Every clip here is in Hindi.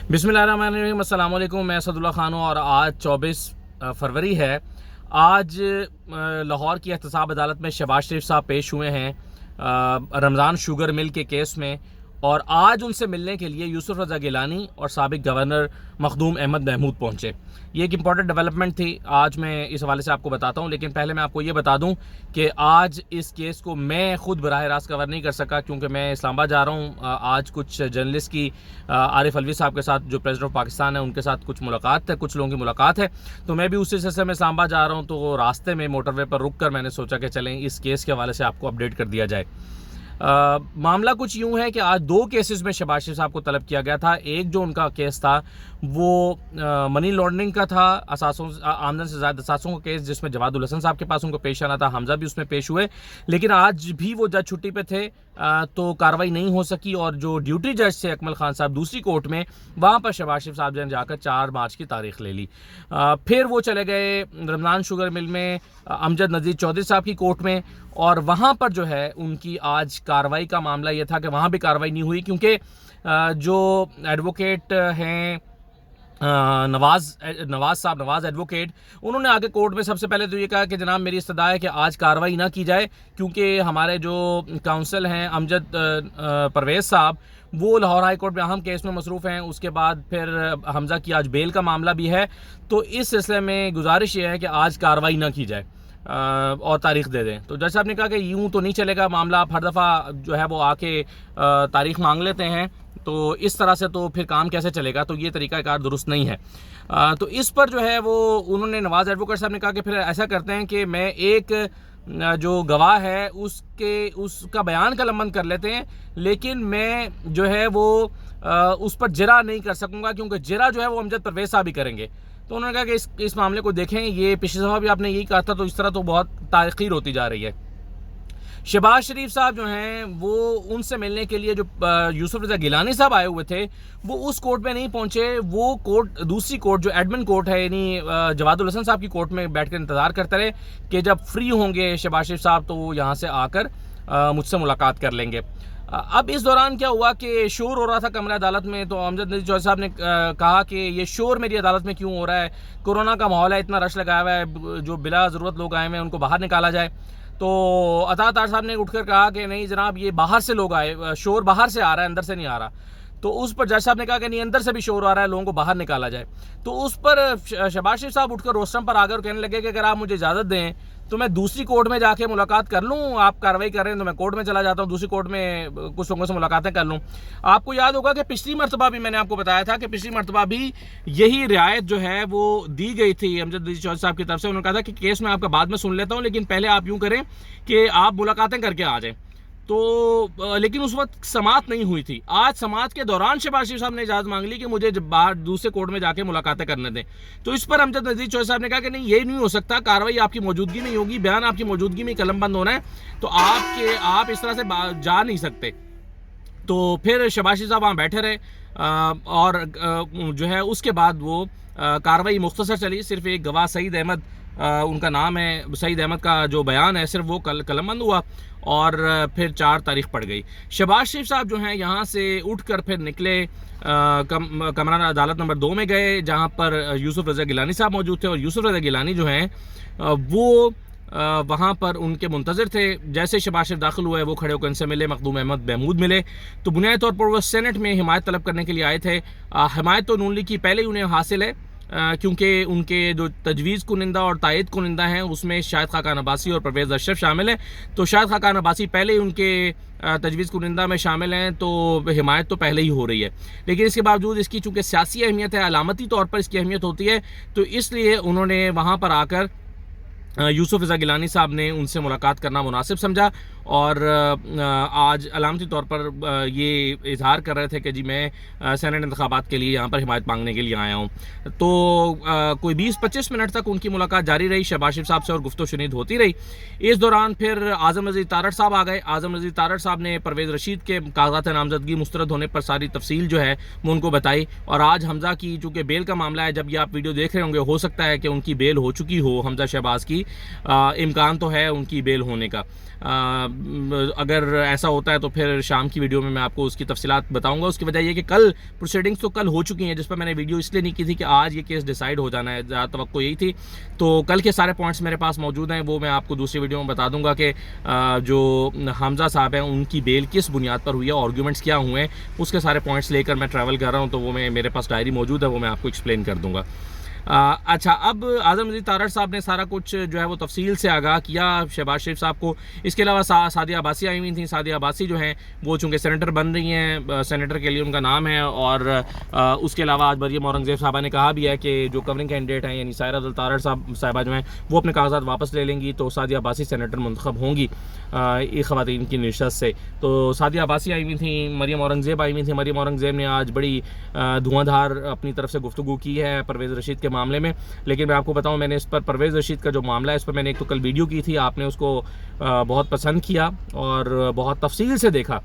बिस्मिल्लाहिर्रहमानिर्रहीम, अस्सलाम वालेकुम। मैं असदुल्ला खान हूँ और आज 24 फरवरी है। आज लाहौर की एहतसाब अदालत में शहबाज शरीफ साहब पेश हुए हैं रमज़ान शुगर मिल के केस में, और आज उनसे मिलने के लिए यूसुफ रज़ा गिलानी और साबिक गवर्नर मखदूम अहमद महमूद पहुँचे। ये एक इम्पॉर्टेंट डेवलपमेंट थी, आज मैं इस हवाले से आपको बताता हूँ। लेकिन पहले मैं आपको ये बता दूँ कि आज इस केस को मैं ख़ुद बराह रास्त कवर नहीं कर सका, क्योंकि मैं इस्लामाबाद जा रहा हूँ। आज कुछ जर्नलिस्ट की आरिफ अलवी साहब के साथ, जो प्रेसिडेंट ऑफ पाकिस्तान है, उनके साथ कुछ मुलाकात है, कुछ लोगों की मुलाकात है। तो मैं भी उसी सिलसिले में इस्लामाबाद जा रहा हूँ। तो रास्ते में मोटरवे पर रुक कर मैंने सोचा कि चलें इस केस के हवाले से आपको अपडेट कर दिया जाए। मामला कुछ यूँ है कि आज दो केसेस में शहबाज शरीफ साहब को तलब किया गया था। एक जो उनका केस था वो मनी लॉन्ड्रिंग का था, आमदन से ज़्यादा असासों का केस, जिसमें जवादुल हसन साहब के पास उनको पेश आना था। हमजा भी उसमें पेश हुए, लेकिन आज भी वो जज छुट्टी पे थे, तो कार्रवाई नहीं हो सकी। और जो ड्यूटी जज थे अकमल खान साहब दूसरी कोर्ट में, वहाँ पर शहबाज शरीफ साहब ने जाकर 4 मार्च की तारीख ले ली। फिर वो चले गए रमज़ान शुगर मिल में अमजद नज़ीर चौधरी साहब की कोर्ट में, और वहाँ पर जो है उनकी आज कार्रवाई का मामला ये था कि वहाँ भी कार्रवाई नहीं हुई, क्योंकि जो एडवोकेट हैं नवाज एडवोकेट, उन्होंने आगे कोर्ट में सबसे पहले तो ये कहा कि जनाब मेरी इस्तदा है कि आज कार्रवाई ना की जाए, क्योंकि हमारे जो काउंसिल हैं अमजद परवेज़ साहब, वो लाहौर हाई कोर्ट में अहम केस में मसरूफ़ हैं। उसके बाद फिर हमजा की आज बेल का मामला भी है। तो इस सिलसिले में गुजारिश ये है कि आज कार्रवाई ना की जाए और तारीख दे दें। तो जज साहब ने कहा कि यूँ तो नहीं चलेगा मामला, आप हर दफ़ा जो है वो आके तारीख मांग लेते हैं, तो इस तरह से तो फिर काम कैसे चलेगा, तो ये तरीक़ाकार दुरुस्त नहीं है। तो इस पर जो है वो उन्होंने नवाज़ एडवोकेट साहब ने कहा कि फिर ऐसा करते हैं कि मैं एक जो गवाह है उसका बयान कलमबंद कर लेते हैं, लेकिन मैं जो है वो उस पर जिरा नहीं कर सकूँगा, क्योंकि जिरा जो है वो अमजद परवेज़ साहब ही करेंगे। तो उन्होंने कहा कि इस मामले को देखें, ये पिछले दफ़ा भी आपने यही कहा था, तो इस तरह तो बहुत ताख़ीर होती जा रही है। शहबाज शरीफ साहब जो हैं वो उनसे मिलने के लिए जो यूसुफ रज़ा गिलानी साहब आए हुए थे, वो उस कोर्ट में नहीं पहुंचे। वो कोर्ट, दूसरी कोर्ट जो एडमिन कोर्ट है, यानी जवादुल हसन साहब की कोर्ट में बैठकर इंतज़ार करते रहे कि जब फ्री होंगे शहबाज शरीफ साहब तो वो यहाँ से आकर मुझसे मुलाकात कर लेंगे। अब इस दौरान क्या हुआ कि शोर हो रहा था कमरा अदालत में। तो अमजद नज़ीर चौधरी साहब ने कहा कि ये शोर मेरी अदालत में क्यों हो रहा है, कोरोना का माहौल है, इतना रश लगाया हुआ है, जो बिला ज़रूरत लोग आए हुए हैं उनको बाहर निकाला जाए। तो अता तार साहब ने उठकर कहा कि नहीं जनाब, ये बाहर से लोग आए, शोर बाहर से आ रहा है, अंदर से नहीं आ रहा। तो उस पर जज साहब ने कहा कि नहीं, अंदर से भी शोर आ रहा है, लोगों को बाहर निकाला जाए। तो उस पर शहबाज शरीफ साहब उठकर रोस्टम पर आकर कहने लगे कि अगर आप मुझे इजाज़त दें तो मैं दूसरी कोर्ट में जाके मुलाकात कर लूँ, आप कार्रवाई कर रहे हैं तो मैं कोर्ट में चला जाता हूँ, दूसरी कोर्ट में कुछ लोगों से मुलाकातें कर लूँ। आपको याद होगा कि पिछली मरतबा भी मैंने आपको बताया था कि पिछली मरतबा भी यही रियायत जो है वो दी गई थी अमजद नज़ीर चौधरी साहब की तरफ से। उन्होंने कहा था कि केस मैं आपका बाद में सुन लेता हूँ, लेकिन पहले आप यूँ करें कि आप मुलाकातें करके आ जाएँ। तो लेकिन उस वक्त समाअत नहीं हुई थी। आज समाअत के दौरान शहबाज शरीफ साहब ने इजाज़त मांग ली कि मुझे बाहर दूसरे कोर्ट में जाके मुलाकातें करने दें। तो इस पर अमजद नज़ीर चौधरी साहब ने कहा कि नहीं, ये नहीं हो सकता, कार्रवाई आपकी मौजूदगी में ही होगी, बयान आपकी मौजूदगी में कलमबंद होना है, तो आप इस तरह से जा नहीं सकते। तो फिर शहबाज शरीफ साहब वहाँ बैठे रहे और जो है उसके बाद वो कार्रवाई मुख्तसर चली। सिर्फ एक गवाह सईद अहमद, उनका नाम है, सईद अहमद का जो बयान है सिर्फ वो कलमबंद हुआ, और फिर 4 तारीख पड़ गई। शहबाज शरीफ साहब जो हैं यहाँ से उठकर फिर निकले, कमरा अदालत नंबर 2 में गए, जहाँ पर यूसुफ रज़ा गिलानी साहब मौजूद थे। और यूसुफ रज़ा गिलानी जो हैं वो वहाँ पर उनके मुंतज़िर थे। जैसे शहबाज शरीफ दाखिल हुए, वो खड़े होकर उनसे मिले, मखदूम अहमद महमूद मिले। तो बुनियादी तौर पर वो सेनेट में हिमायत तलब करने के लिए आए थे। हिमायत तो नून लीग की पहले ही उन्हें हासिल है, क्योंकि उनके जो तजवीज़ कुनिंदा और तायद कुनिंदा हैं उसमें शाहिद खाकान अब्बासी और परवेज़ अशरफ शामिल हैं। तो शाहिद खाकान अब्बासी पहले ही उनके तजवीज़ कुनिंदा में शामिल हैं, तो हिमायत तो पहले ही हो रही है। लेकिन इसके बावजूद इसकी चूँकि सियासी अहमियत है, अलामती तौर पर इसकी अहमियत होती है, तो इसलिए उन्होंने वहाँ पर आकर यूसुफ रज़ा गिलानी साहब ने उनसे मुलाकात करना मुनासिब समझा। और आज अलामती तौर पर ये इजहार कर रहे थे कि जी मैं सेनेट इंतखाबात के लिए यहाँ पर हिमायत मांगने के लिए आया हूँ। तो कोई 20-25 मिनट तक उनकी मुलाकात जारी रही शहबाज शरीफ साहब से, और गुफ्तगू शुनीद होती रही। इस दौरान फिर आज़म नज़ीर तारड़ साहब आ गए। आज़म नज़ीर तारड़ साहब ने परवेज़ रशीद के कागज़ात नामजदगी मुस्तरद होने पर सारी तफसील जो है वो उनको बताई। और आज हमजा की चूँकि बेल का मामला है, जब ये आप वीडियो देख रहे होंगे हो सकता है कि उनकी बेल हो चुकी हो हमजा शहबाज की, इम्कान तो है उनकी बेल होने का। अगर ऐसा होता है तो फिर शाम की वीडियो में मैं आपको उसकी तफसीलात बताऊंगा। उसकी वजह यह कि कल प्रोसीडिंग्स तो कल हो चुकी हैं, जिस पर मैंने वीडियो इसलिए नहीं की थी कि आज ये केस डिसाइड हो जाना है, ज़्यादा तवक्को यही थी। तो कल के सारे पॉइंट्स मेरे पास मौजूद हैं, वो मैं आपको दूसरी वीडियो में बता दूंगा कि जो हमजा साहब हैं उनकी बेल किस बुनियाद पर हुई है, आर्गूमेंट्स क्या हुए हैं, उसके सारे पॉइंट्स लेकर मैं ट्रैवल कर रहा हूँ। तो वो मेरे पास डायरी मौजूद है, वो मैं आपको एक्सप्लेन कर दूँगा। अच्छा, अब आज़म मजीद तारड़ साहब ने सारा कुछ जो है वो तफसील से आगाह किया शहबाज शरीफ साहब को। इसके अलावा सादिया अब्बासी आई हुई थी। सादिया अब्बासी जो हैं वो चूँकि सेनेटर बन रही हैं, सेनेटर के लिए उनका नाम है। और उसके अलावा आज मरियम औरंगज़ेब साहबा ने कहा भी है कि जो कवरिंग कैंडिडेट हैं यानी सायरा अब्दुल तारड़ साहबा जो हैं वो अपने कागजात वापस ले लेंगी, तो सादिया अब्बासी सेनेटर मुंतखब होंगी ख़वातीन की नशस्त से। तो सादिया अब्बासी आई हुई थी, मरियम औरंगज़ेब आई हुई थी। मरियम औरंगज़ेब ने आज बड़ी धुआंधार अपनी तरफ से गुफ्तगू की है परवेज़ रशीद के मामले में। लेकिन मैं आपको बताऊं, मैंने इस पर परवेज़ रशीद का जो मामला है इस पर मैंने एक तो कल वीडियो की थी, आपने उसको बहुत पसंद किया और बहुत तफसील से देखा।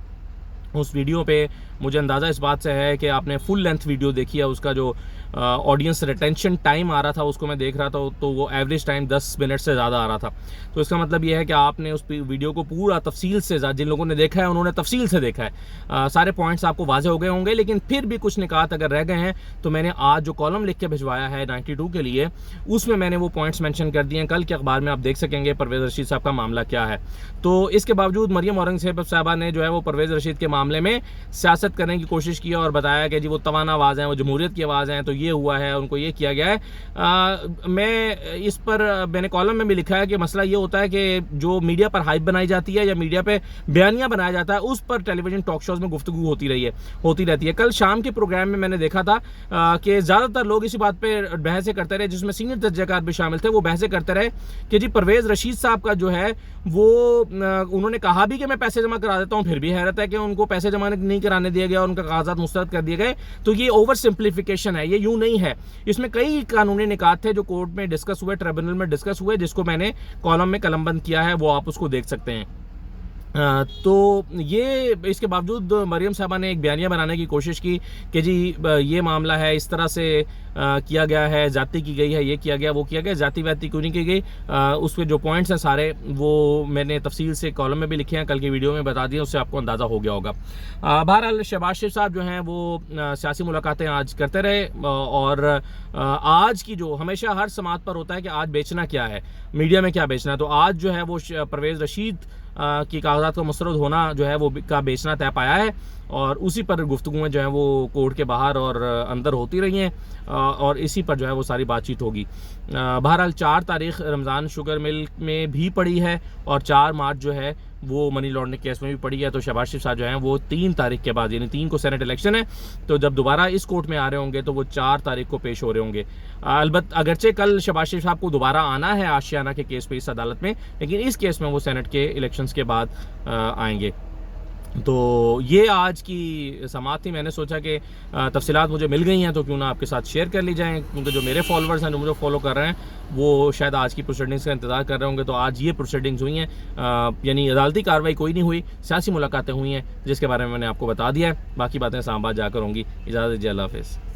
उस वीडियो पे मुझे अंदाज़ा इस बात से है कि आपने फुल लेंथ वीडियो देखी है। उसका जो ऑडियंस रिटेंशन टाइम आ रहा था उसको मैं देख रहा था, तो वो एवरेज टाइम 10 मिनट से ज़्यादा आ रहा था। तो इसका मतलब ये है कि आपने उस वीडियो को पूरा तफसील से, जिन लोगों ने देखा है उन्होंने तफसील से देखा है। सारे पॉइंट्स आपको वाज़े हो गए होंगे, लेकिन फिर भी कुछ निकात अगर रह गए हैं तो मैंने आज जो कॉलम लिख के भिजवाया है 92 के लिए, उसमें मैंने वो पॉइंट्स मेंशन कर दिए हैं। कल के अखबार में आप देख सकेंगे परवेज़ रशीद साहब का मामला क्या है। तो इसके बावजूद मरियम औरंगज़ेब साहबा ने जो है वो परवेज़ रशीद के मामले में सियासत करने की कोशिश की और बताया कि जी वो तवाना आवाज़ हैं, वो जमहूरियत की आवाज़ हैं, तो ये हुआ है, उनको ये किया गया है। मैं इस पर मैंने कॉलम में भी लिखा है कि मसला ये होता है कि जो मीडिया पर हाइप बनाई जाती है या मीडिया पे बयानियाँ बनाया जाता है, उस पर टेलीविजन टॉक शोज़ में गुफ्तगू होती रहती है। कल शाम के प्रोग्राम में मैंने देखा था कि ज़्यादातर लोग इसी बात पर बहसें करते रहे, जिसमें सीनियर तजज़ियाकार भी शामिल थे। वो बहसें करते रहे कि जी परवेज़ रशीद साहब का जो है वो उन्होंने कहा भी कि मैं पैसे जमा करा देता हूँ, फिर भी हैरत है कि उनको पैसे जमा नहीं कराने दिया गया, उनका कागजात मुस्तरद कर दिए गए। तो ये ओवर सिंप्लीफिकेशन है, ये यूं नहीं है। इसमें कई कानूनी निकात थे जो कोर्ट में डिस्कस हुए, ट्रिब्यूनल में डिस्कस हुए, जिसको मैंने कॉलम में कलमबंद किया है, वो आप उसको देख सकते हैं। तो ये इसके बावजूद मरियम साहबा ने एक बयानिया बनाने की कोशिश की कि जी ये मामला है, इस तरह से किया गया है, जाति की गई है, ये किया गया, वो किया गया, जाति वाति क्यों नहीं की गई। उसके जो पॉइंट्स हैं सारे वो मैंने तफसील से कॉलम में भी लिखे हैं, कल की वीडियो में बता दिए, उससे आपको अंदाज़ा हो गया होगा। बहरहाल शहबाज शरीफ साहब जो हैं वो सियासी मुलाकातें आज करते रहे और आज की जो हमेशा हर समात पर होता है कि आज बेचना क्या है, मीडिया में क्या बेचना है, तो आज जो है वो परवेज़ रशीद की कागजात का मुस्तरद होना जो है वो का बेचना तय पाया है और उसी पर गुफ्तगूएँ जो हैं वो कोर्ट के बाहर और अंदर होती रही हैं और इसी पर जो है वो सारी बातचीत होगी। बहरहाल 4 तारीख रमज़ान शुगर मिल में भी पड़ी है और 4 मार्च जो है वो मनी लॉन्ड्रिंग केस में भी पड़ी है। तो शहबाज शरीफ साहब जो हैं वो 3 तारीख के बाद, यानी 3 को सेनेट इलेक्शन है, तो जब दोबारा इस कोर्ट में आ रहे होंगे तो वो 4 तारीख को पेश हो रहे होंगे। अलबत्त अगरचे कल शहबाज शरीफ साहब को दोबारा आना है आशियाना के केस पे इस अदालत में, लेकिन इस केस में वो सेनेट के इलेक्शंस के बाद आएंगे। तो ये आज की समाअत थी। मैंने सोचा कि तफसीलात मुझे मिल गई हैं तो क्यों ना आपके साथ शेयर कर ली जाएँ, क्योंकि जो मेरे फॉलोअर्स हैं, जो मुझे फॉलो कर रहे हैं, वो शायद आज की प्रोसीडिंग्स का इंतज़ार कर रहे होंगे। तो आज ये प्रोसीडिंग्स हुई हैं, यानी अदालती कार्रवाई कोई नहीं हुई, सियासी मुलाकातें हुई हैं, जिसके बारे में मैंने आपको बता दिया है। बाकी बातें इस्लामाबाद जाकर होंगी। इजाज़त दीजिए, अल्लाह हाफ़िज़।